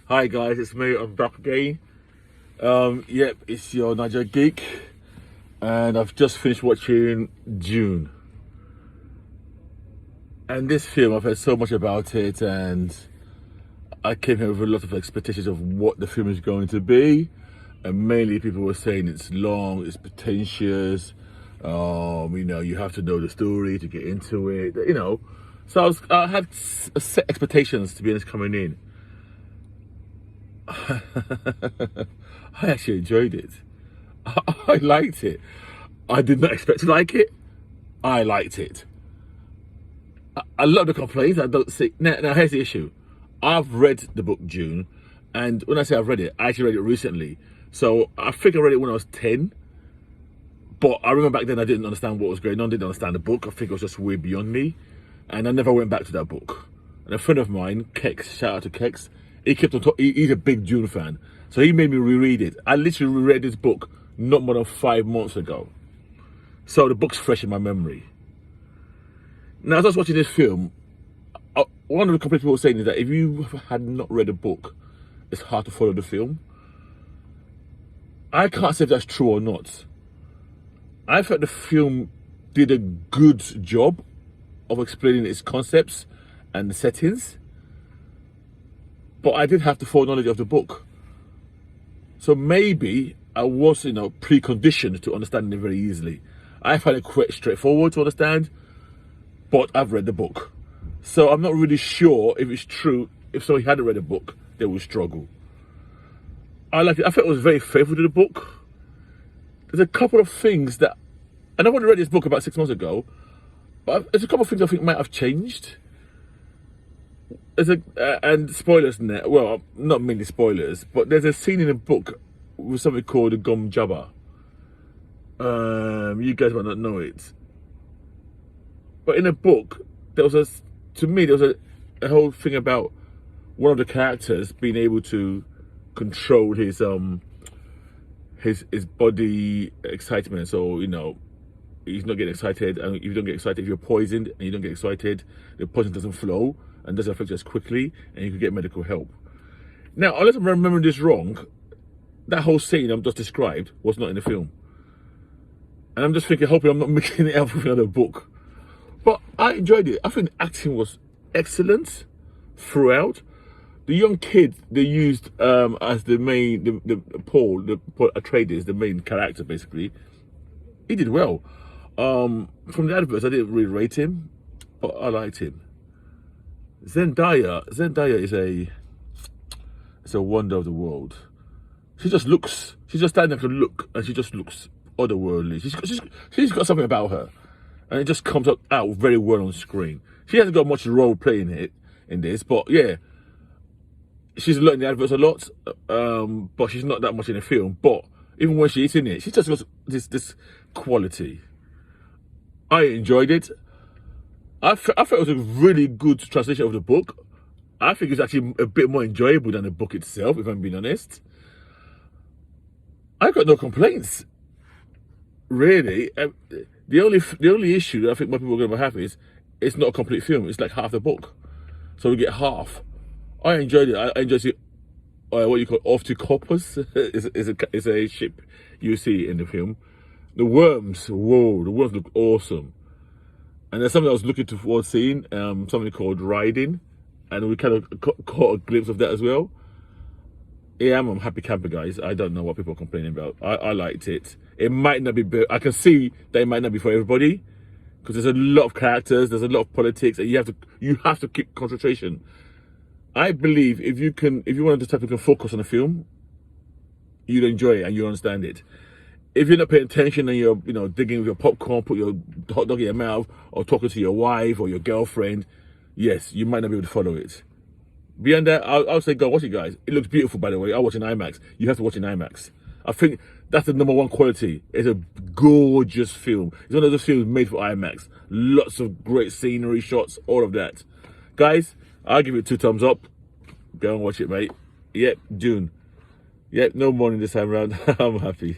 Hi guys, it's me. I'm back again. Yep, it's your Naija geek, and I've just finished watching Dune. And this film, I've heard so much about it, and I came here with a lot of expectations of what the film is going to be. And mainly, people were saying it's long, it's pretentious. You have to know the story to get into it. So I had set expectations, to be honest, coming in. I actually enjoyed it. I liked it. I did not expect to like it. I liked it. I love the complaints. I don't see. Now, here's the issue. I've read the book Dune, and when I say I've read it, I actually read it recently. So I think I read it when I was 10. But I remember back then I didn't understand what was going on. Didn't understand the book. I think it was just way beyond me, and I never went back to that book. And a friend of mine, Kex, shout out to Kex, he kept on talking. He's a big Dune fan, so he made me reread it. I literally reread this book not more than 5 months ago, so the book's fresh in my memory. Now, as I was watching this film, one of the complaints people were saying is that if you had not read a book, it's hard to follow the film. I can't say if that's true or not. I felt the film did a good job of explaining its concepts and the settings, but I did have the foreknowledge of the book. So maybe I was, preconditioned to understand it very easily. I find it quite straightforward to understand, but I've read the book. So I'm not really sure if it's true. If somebody hadn't read the book, they would struggle. I like it. I felt it was very faithful to the book. There's a couple of things that, and I've only read this book about 6 months ago, but there's a couple of things I think might have changed. And spoilers in there. Well, not mainly spoilers, but there's a scene in the book with something called the Gom Jabba. You guys might not know it, but in the book there was a whole thing about one of the characters being able to control his body excitement. So he's not getting excited, and if you don't get excited, if you're poisoned and you don't get excited, the poison doesn't flow and doesn't affect you as quickly, and you can get medical help. Now, unless I'm remembering this wrong, that whole scene I've just described was not in the film, and I'm just thinking, hoping I'm not mixing it up with another book. But I enjoyed it. I think the acting was excellent throughout. The young kid they used as the main, Paul Atreides, the main character, basically, he did well. From the adverts, I didn't really rate him, but I liked him. Zendaya is a wonder of the world. She just standing there to look, and she just looks otherworldly. She's got something about her, and it just comes out very well on screen. She hasn't got much role playing in this, but yeah. She's in the adverts a lot, but she's not that much in the film. But even when she's in it, she just got this quality. I enjoyed it. I felt it was a really good translation of the book. I think it's actually a bit more enjoyable than the book itself, if I'm being honest. I got no complaints, really. The only issue that I think most people are going to have is it's not a complete film. It's like half the book, so we get half. I enjoyed it. I enjoyed it. What you call Octopus is a ship you see in the film. The worms, whoa! The worms look awesome. And there's something I was looking towards seeing, something called Riding, and we kind of caught a glimpse of that as well. Yeah, I'm a happy camper, guys. I don't know what people are complaining about. I liked it. It might not be. I can see that it might not be for everybody, because there's a lot of characters, there's a lot of politics, and you have to keep concentration. I believe if you want to type you can focus on a film, you'll enjoy it and you'll understand it. If you're not paying attention and you're digging with your popcorn, put your hot dog in your mouth, or talking to your wife or your girlfriend, yes, you might not be able to follow it. Beyond that, I'll say go watch it, guys. It looks beautiful, by the way. I watch in IMAX. You have to watch in IMAX. I think that's the #1 quality. It's a gorgeous film. It's one of those films made for IMAX. Lots of great scenery shots, all of that. Guys, I'll give it 2 thumbs up. Go and watch it, mate. Yep, Dune. Yep, no morning this time around. I'm happy.